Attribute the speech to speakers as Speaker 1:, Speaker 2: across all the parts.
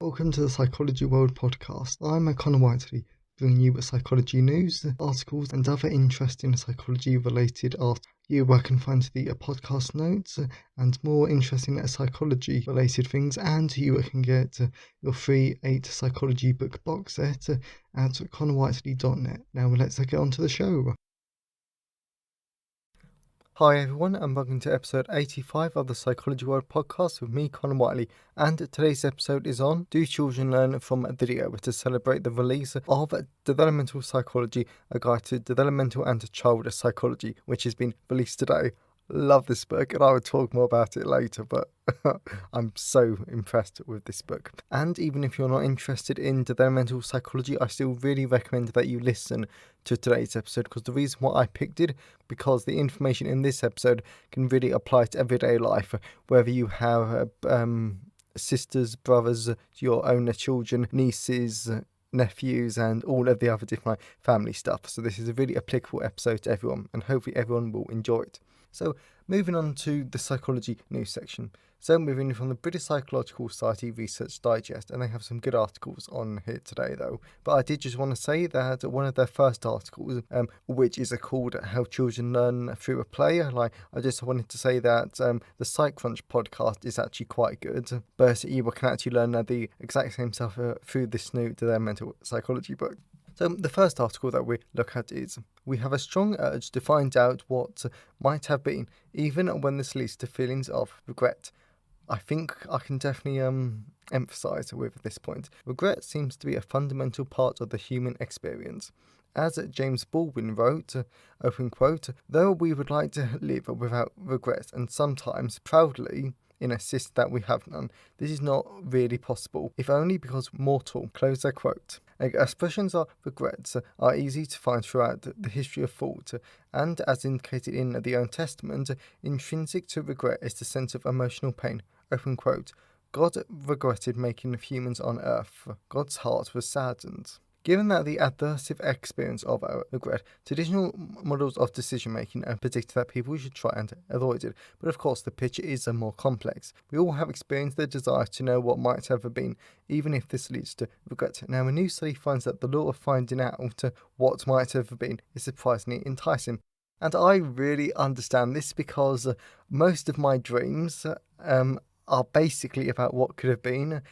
Speaker 1: Welcome to the Psychology World podcast. I'm Connor Whiteley, bringing you psychology news, articles, and other interesting psychology-related articles. Where I can find the podcast notes and more interesting psychology-related things, and you can get your free 8 psychology book box set at connorwhiteley.net. Now let's get on to the show. Hi everyone, and welcome to episode 85 of the Psychology World podcast with me, Connor Whiteley. And today's episode is on Do Children Learn from Video, to celebrate the release of Developmental Psychology, a guide to developmental and child psychology, which has been released today. Love this book, and I will talk more about it later, but I'm so impressed with this book. And even if you're not interested in developmental psychology, I still really recommend that you listen to today's episode, because the reason why I picked it, because the information in this episode can really apply to everyday life, whether you have sisters, brothers, your own children, nieces, nephews, and all of the other different family stuff. So this is a really applicable episode to everyone, and hopefully everyone will enjoy it. So moving on to the psychology news section. So moving from the British Psychological Society Research Digest, and they have some good articles on here today though. But I did just want to say that one of their first articles, which is called How Children Learn Through a Play, I just wanted to say that the PsyCrunch podcast is actually quite good, but you can actually learn the exact same stuff through this new developmental psychology book. So the first article that we look at is, we have a strong urge to find out what might have been, even when this leads to feelings of regret. I think I can definitely emphasise with this point. Regret seems to be a fundamental part of the human experience. As James Baldwin wrote, open quote, though we would like to live without regret and sometimes proudly insist that we have none, this is not really possible, if only because mortal, close their quote. Expressions of regrets are easy to find throughout the history of thought, and as indicated in the Old Testament, intrinsic to regret is the sense of emotional pain. Open quote. God regretted making humans on earth. God's heart was saddened. Given that the adversive experience of regret, traditional models of decision-making predict that people should try and avoid it. But of course, the picture is more complex. We all have experienced the desire to know what might have been, even if this leads to regret. Now, a new study finds that the law of finding out what might have been is surprisingly enticing. And I really understand this, because most of my dreams are basically about what could have been,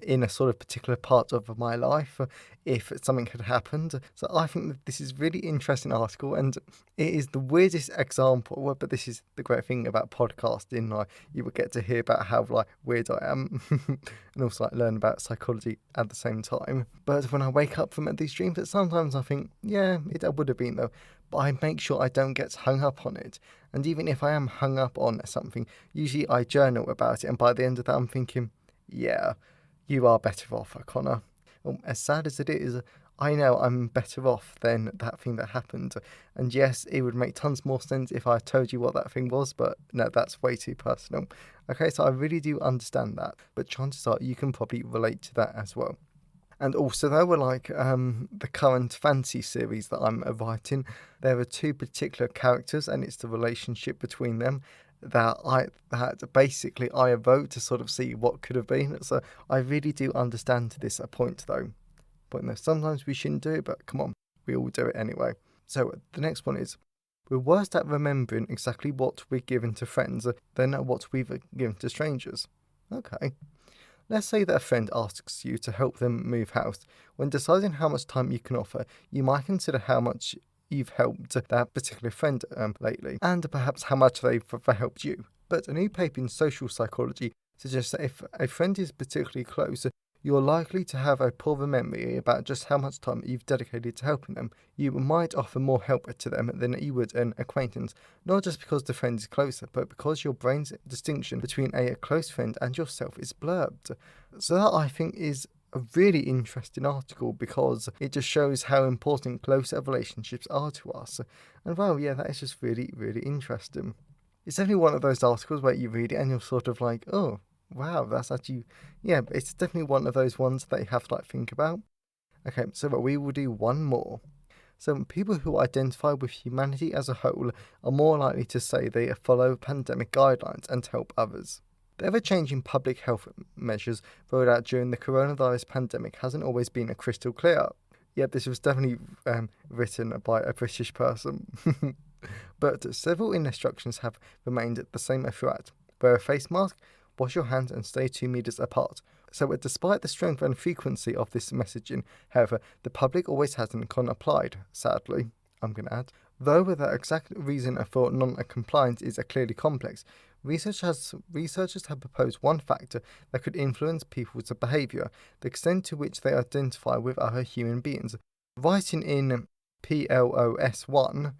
Speaker 1: in a sort of particular part of my life, if something had happened. So I think that this is really interesting article, and it is the weirdest example, but this is the great thing about podcasting, you will get to hear about how weird I am and also learn about psychology at the same time. But when I wake up from these dreams, that sometimes I think, yeah, it would have been though, but I make sure I don't get hung up on it. And even if I am hung up on something, usually I journal about it, and by the end of that I'm thinking, yeah, you are better off, Connor. As sad as it is, I know I'm better off than that thing that happened. And yes, it would make tons more sense if I told you what that thing was, but no, that's way too personal. Okay, so I really do understand that, but chances are you can probably relate to that as well. And also, there were the current fantasy series that I'm writing, there are 2 particular characters, and it's the relationship between them that basically I wrote to sort of see what could have been. So I really do understand this point though. But no, sometimes we shouldn't do it, but come on, we all do it anyway. So the next one is, we're worse at remembering exactly what we've given to friends than what we've given to strangers. Okay. Let's say that a friend asks you to help them move house. When deciding how much time you can offer, you might consider how much you've helped that particular friend lately, and perhaps how much they've helped you. But a new paper in social psychology suggests that if a friend is particularly close, you're likely to have a poorer memory about just how much time you've dedicated to helping them. You might offer more help to them than you would an acquaintance, not just because the friend is closer, but because your brain's distinction between a close friend and yourself is blurred. So that, I think, is a really interesting article, because it just shows how important closer relationships are to us. And well, yeah, that is just really, really interesting. It's definitely one of those articles where you read it and you're sort of like, oh, wow, that's actually, yeah, it's definitely one of those ones that you have to think about. Okay, so we will do one more. So people who identify with humanity as a whole are more likely to say they follow pandemic guidelines and help others. The ever-changing public health measures rolled out during the coronavirus pandemic hasn't always been a crystal clear. Yep, this was definitely written by a British person. But several instructions have remained the same throughout. Wear a face mask, wash your hands and stay 2 meters apart. So despite the strength and frequency of this messaging, however, the public always hasn't applied, sadly, I'm going to add. Though the exact reason for non-compliance is clearly complex, researchers have proposed one factor that could influence people's behaviour, the extent to which they identify with other human beings. Writing in PLOS 1,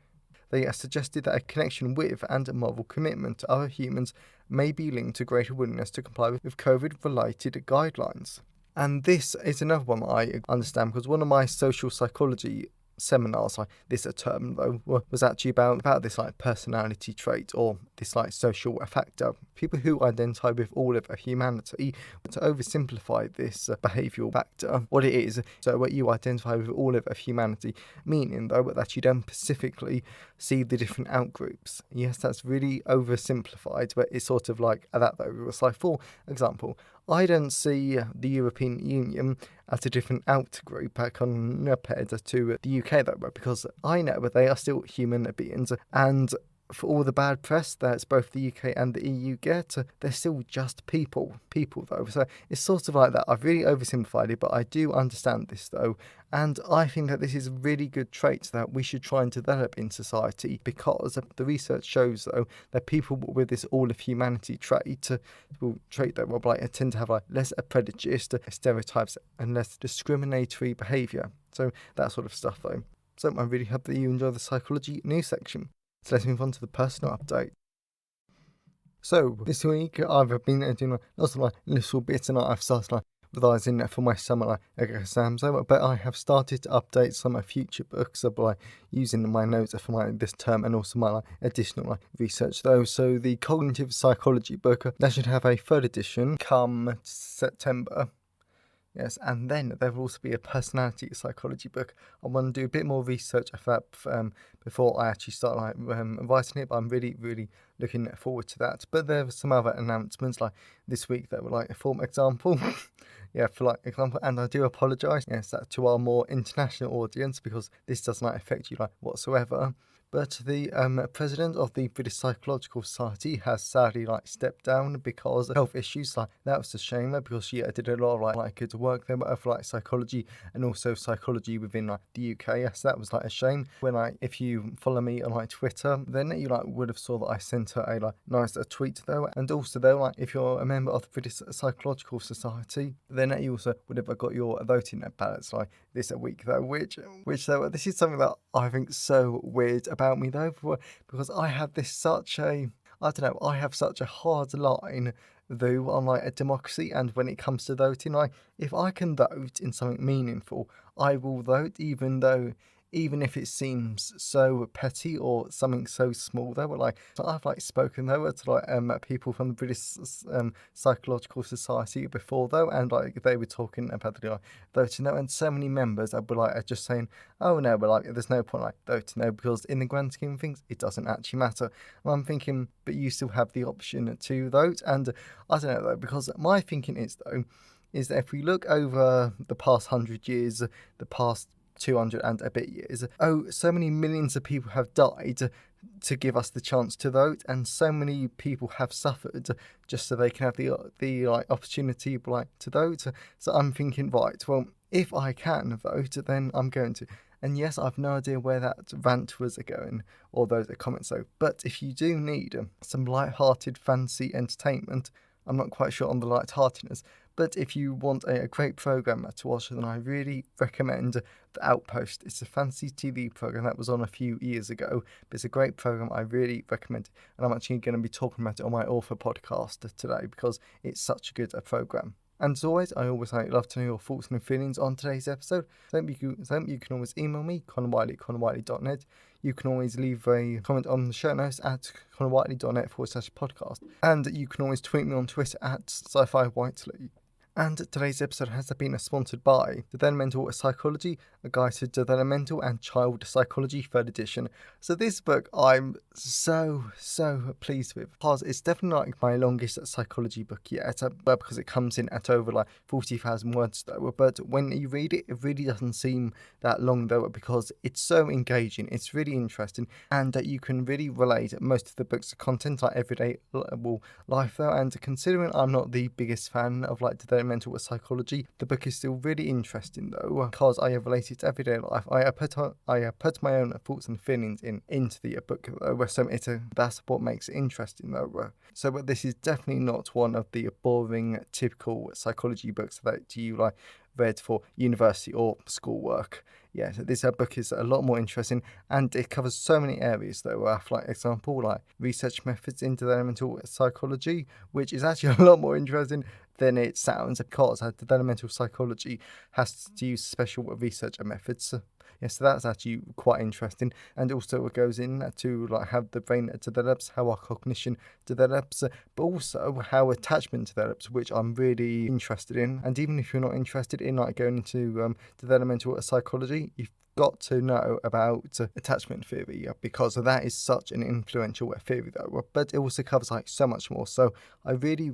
Speaker 1: they suggested that a connection with and moral commitment to other humans may be linked to greater willingness to comply with COVID-related guidelines. And this is another one that I understand, because one of my social psychology seminars, this term though, was actually about this personality trait, or this social factor. People who identify with all of humanity. To oversimplify this behavioural factor, what it is, so what you identify with all of humanity, meaning though that you don't specifically see the different outgroups. Yes, that's really oversimplified, but it's sort of like that though. It's like, for example, I don't see the European Union as a different outgroup compared to the UK though, because I know that they are still human beings, and for all the bad press that both the UK and the EU get, they're still just people though. So it's sort of like that. I've really oversimplified it, but I do understand this though, and I think that this is a really good trait that we should try and develop in society, because the research shows though that people with this all of humanity trait that will tend to have less prejudice, stereotypes, and less discriminatory behaviour. So that sort of stuff though. So I really hope that you enjoy the psychology news section. So let's move on to the personal update. So this week I've been doing lots of little bits, and I've started revising for my summer exams. But I have started to update some future books by using my notes for this term, and also my additional research though. So the cognitive psychology book, that should have a third edition come September. Yes, and then there will also be a personality psychology book. I want to do a bit more research of that before I actually start writing it, but I'm really, really looking forward to that. But there were some other announcements this week that were for example, for example, and I do apologise, to our more international audience, because this does not affect you whatsoever. But the president of the British Psychological Society has sadly stepped down because of health issues. That was a shame, because she did a lot of good work there for psychology, and also psychology within the UK. Yes, that was a shame. When if you follow me on Twitter, then you would have saw that I sent her a nice tweet though, and also though if you're a member of the British Psychological Society, then you also would have got your voting ballots this week though, which though this is something that I think is so weird about me though, because I have I have such a hard line though on a democracy, and when it comes to voting, if I can vote in something meaningful, I will vote, even if it seems so petty or something so small though. But so I've spoken though to people from the British Psychological Society before though, and they were talking about the voting though, and so many members were just saying, oh no, but there's no point voting though, because in the grand scheme of things it doesn't actually matter. And I'm thinking, but you still have the option to vote. And I don't know though, because my thinking is that if we look over the past 100 years, the past 200 and a bit years, so many millions of people have died to give us the chance to vote, and so many people have suffered just so they can have the opportunity to vote. So I'm thinking, right, well, if I can vote, then I'm going to. And yes, I've no idea where that rant was going, or those comments though. But if you do need some light-hearted fancy entertainment, I'm not quite sure on the light-heartedness, but if you want a great programme to watch, then I really recommend The Outpost. It's a fancy TV programme that was on a few years ago, but it's a great programme. I really recommend it, and I'm actually going to be talking about it on my author podcast today, because it's such a good programme. And as always, I always love to know your thoughts and feelings on today's episode. So you can always email me, connorwhiteley@connorwhiteley.net. You can always leave a comment on the show notes at connorwhiteley.net/podcast. And you can always tweet me on Twitter at sci-fi whiteley. And today's episode has been sponsored by Developmental Psychology, a guide to developmental and child psychology, 3rd edition. So this book I'm so pleased with, because it's definitely like my longest psychology book yet, because it comes in at over like 40,000 words though. But when you read it, it really doesn't seem that long though, because it's so engaging, it's really interesting, and you can really relate most of the book's content like everyday life though. And considering I'm not the biggest fan of like developmental psychology, the book is still really interesting though, because I have related to everyday life. I put my own thoughts and feelings into the book though, so that's what makes it interesting though. So but this is definitely not one of the boring typical psychology books that you like read for university or schoolwork. Yeah, so this book is a lot more interesting, and it covers so many areas though. For like example, like research methods in developmental psychology, which is actually a lot more interesting than it sounds, because developmental psychology has to use special research methods. Yeah, so that's actually quite interesting. And also it goes in to like how the brain develops, how our cognition develops, but also how attachment develops, which I'm really interested in. And even if you're not interested in like going into developmental psychology, you've got to know about attachment theory, because that is such an influential theory though, but it also covers like so much more. So I really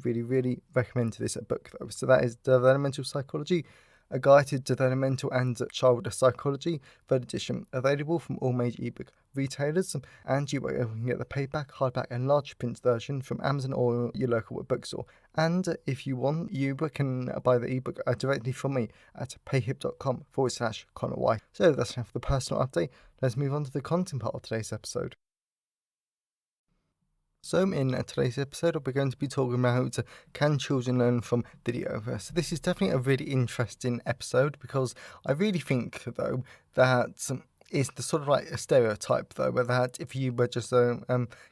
Speaker 1: recommend this book though. So that is Developmental Psychology, a guide to developmental and child psychology, 3rd edition, available from all major ebook retailers, and you can get the paperback, hardback and large print version from Amazon or your local bookstore. And if you want, you can buy the ebook directly from me at payhip.com/Connor White. So that's enough for the personal update. Let's move on to the content part of today's episode. So in today's episode, we're going to be talking about can children learn from video. So this is definitely a really interesting episode, because I really think though that it's the sort of like a stereotype though, where that if you were just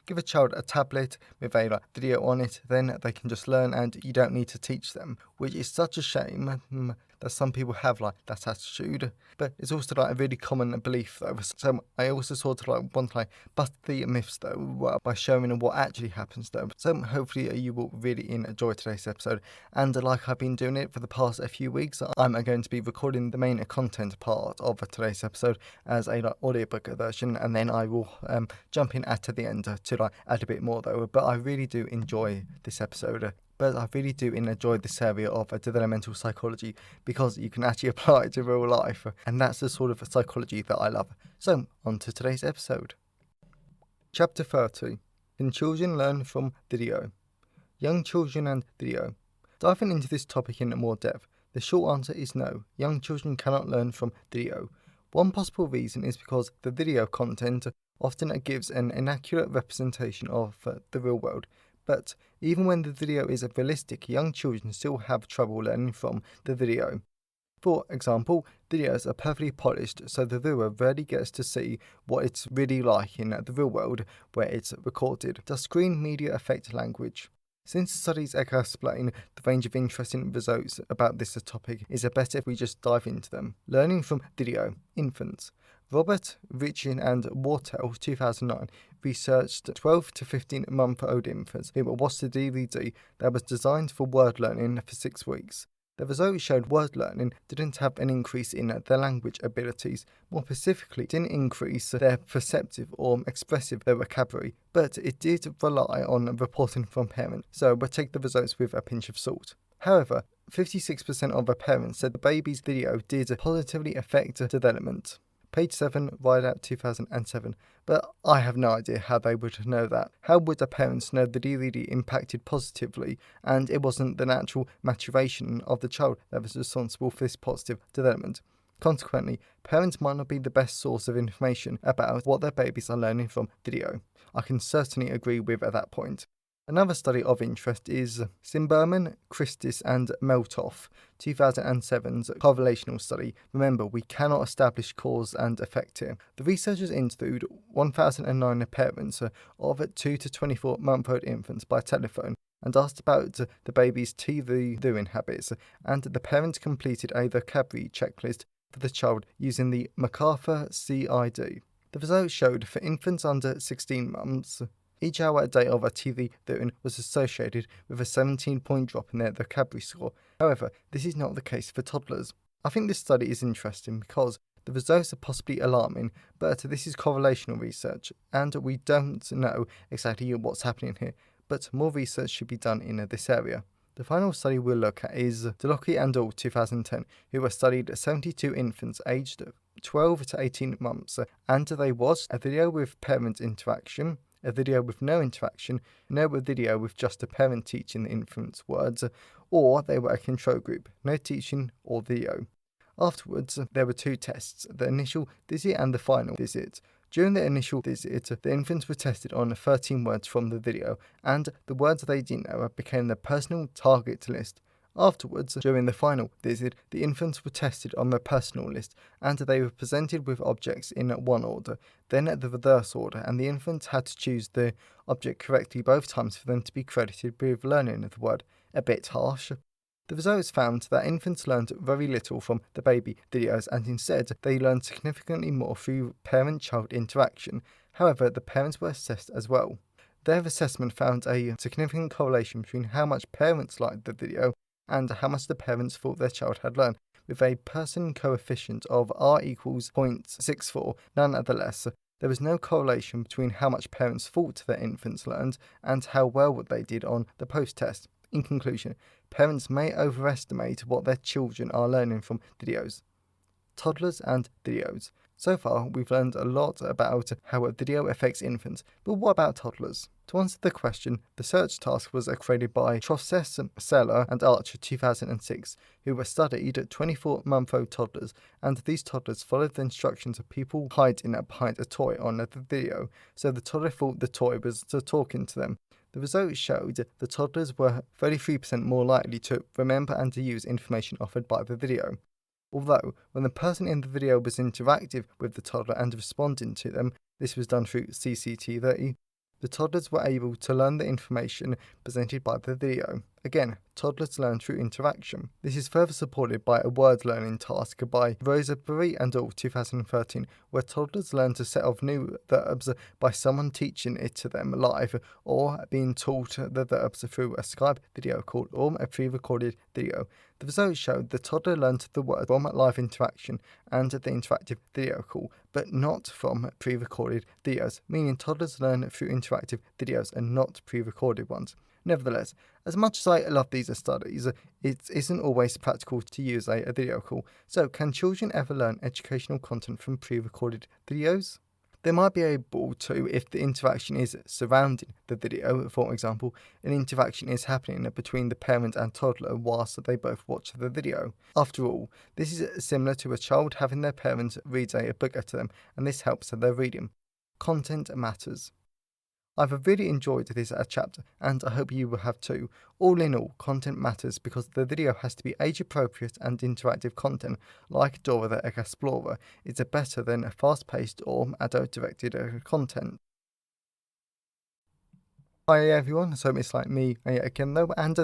Speaker 1: give a child a tablet with a video on it, then they can just learn and you don't need to teach them, which is such a shame that some people have like that attitude. But it's also like a really common belief though. So I also sort of like want to like bust the myths though by showing what actually happens though. So hopefully you will really enjoy today's episode. And like I've been doing it for the past few weeks, I'm going to be recording the main content part of today's episode as a like audiobook version, and then I will jump in at the end to like add a bit more though. But I really do enjoy this episode. But I really do enjoy this area of developmental psychology, because you can actually apply it to real life, and that's the sort of psychology that I love. So, on to today's episode. Chapter 30. Can children learn from video? Young children and video. Diving into this topic in more depth, the short answer is no. Young children cannot learn from video. One possible reason is because the video content often gives an inaccurate representation of the real world. But even when the video is realistic, young children still have trouble learning from the video. For example, videos are perfectly polished, so the viewer rarely gets to see what it's really like in the real world where it's recorded. Does screen media affect language? Since studies explain the range of interesting results about this topic, is it better if we just dive into them? Learning from video. Infants. Robert, Richin and Wartell, 2009, researched 12 to 15-month-old infants who watched a DVD that was designed for word learning for 6 weeks. The results showed word learning didn't have an increase in their language abilities. More specifically, it didn't increase their perceptive or expressive vocabulary, but it did rely on reporting from parents, so we'll take the results with a pinch of salt. However, 56% of the parents said the baby's video did positively affect development. Page 7, Rideout 2007. But I have no idea how they would know that. How would the parents know the DVD impacted positively and it wasn't the natural maturation of the child that was responsible for this positive development? Consequently, parents might not be the best source of information about what their babies are learning from video. I can certainly agree with at that point. Another study of interest is Simberman, Christis and Meltoff, 2007's correlational study. Remember, we cannot establish cause and effect here. The researchers interviewed 1,009 parents of 2 to 24-month-old infants by telephone and asked about the baby's TV viewing habits, and the parents completed a vocabulary checklist for the child using the MacArthur CID. The results showed for infants under 16 months, each hour a day of a TV viewing was associated with a 17-point drop in their vocabulary score. However, this is not the case for toddlers. I think this study is interesting because the results are possibly alarming, but this is correlational research, and we don't know exactly what's happening here, but more research should be done in this area. The final study we'll look at is Delocky and al. 2010, who studied 72 infants aged 12 to 18 months, and they watched a video with parent interaction, a video with no interaction, no video with just a parent teaching the infant's words, or they were a control group, no teaching or video. Afterwards, there were two tests, the initial visit and the final visit. During the initial visit, the infants were tested on 13 words from the video, and the words they didn't know became the personal target list. Afterwards, during the final visit, the infants were tested on the personal list, and they were presented with objects in one order, then the reverse order, and the infants had to choose the object correctly both times for them to be credited with learning the word. A bit harsh. The results found that infants learned very little from the baby videos, and instead they learned significantly more through parent-child interaction. However, the parents were assessed as well. Their assessment found a significant correlation between how much parents liked the video and how much the parents thought their child had learned, with a Pearson coefficient of R equals 0.64. Nonetheless, there was no correlation between how much parents thought their infants learned and how well they did on the post-test. In conclusion, parents may overestimate what their children are learning from videos. Toddlers and videos. So far, we've learned a lot about how a video affects infants, but what about toddlers? To answer the question, the search task was created by Trosses, Seller and Archer 2006, who studied 24-month-old toddlers, and these toddlers followed the instructions of people hiding behind a toy on the video, so the toddler thought the toy was talking to them. The results showed the toddlers were 33% more likely to remember and to use information offered by the video. Although, when the person in the video was interactive with the toddler and responding to them, this was done through CCTV, the toddlers were able to learn the information presented by the video. Again, toddlers learn through interaction. This is further supported by a word learning task by Roseberry and al. 2013, where toddlers learn a set of new verbs by someone teaching it to them live, or being taught the verbs through a Skype video call or a pre-recorded video. The results showed the toddler learned the word from live interaction and the interactive video call, but not from pre-recorded videos, meaning toddlers learn through interactive videos and not pre-recorded ones. Nevertheless, as much as I love these studies, it isn't always practical to use a video call. So, can children ever learn educational content from pre-recorded videos? They might be able to if the interaction is surrounding the video. For example, an interaction is happening between the parent and toddler whilst they both watch the video. After all, this is similar to a child having their parents read a book to them, and this helps their reading. Content matters. I've really enjoyed this chapter, and I hope you will have too. All in all, content matters because the video has to be age-appropriate, and interactive content, like Dora the Explorer, is better than fast-paced or adult-directed content. Hi everyone, so it's like me again though, and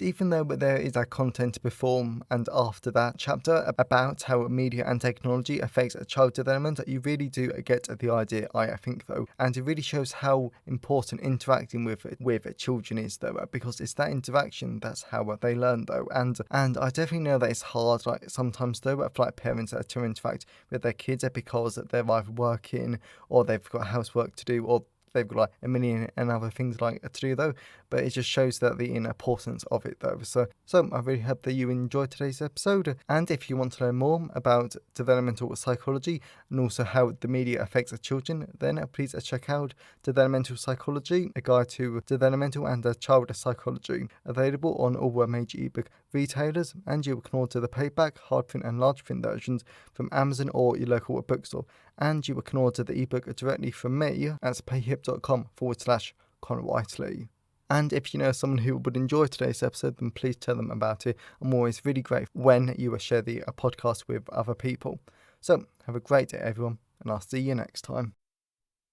Speaker 1: even though there is a content before and after that chapter about how media and technology affects child development, you really do get the idea, I think though, and it really shows how important interacting with children is though, because it's that interaction that's how they learn though, and I definitely know that it's hard like sometimes though for like parents to interact with their kids because they're either working or they've got housework to do or they've got like a million and other things like to do though, but it just shows that the importance of it though. So I really hope that you enjoyed today's episode, and if you want to learn more about developmental psychology and also how the media affects children, then please check out Developmental Psychology, a guide to developmental and child psychology, available on all major ebook retailers, and you can order the paperback, hard print and large print versions from Amazon or your local bookstore, and you can order the ebook directly from me at payhip.com/Connor Whiteley. And if you know someone who would enjoy today's episode, then please tell them about it. I'm always really grateful when you share the podcast with other people. So have a great day everyone, and I'll see you next time.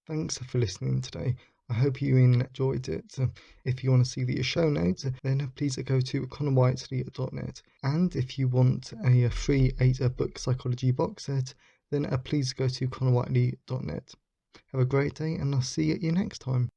Speaker 1: Thanks for listening today. I hope you enjoyed it. If you want to see the show notes, then please go to connorwhiteley.net. And if you want a free 8-book psychology box set, then please go to connorwhiteley.net. Have a great day, and I'll see you next time.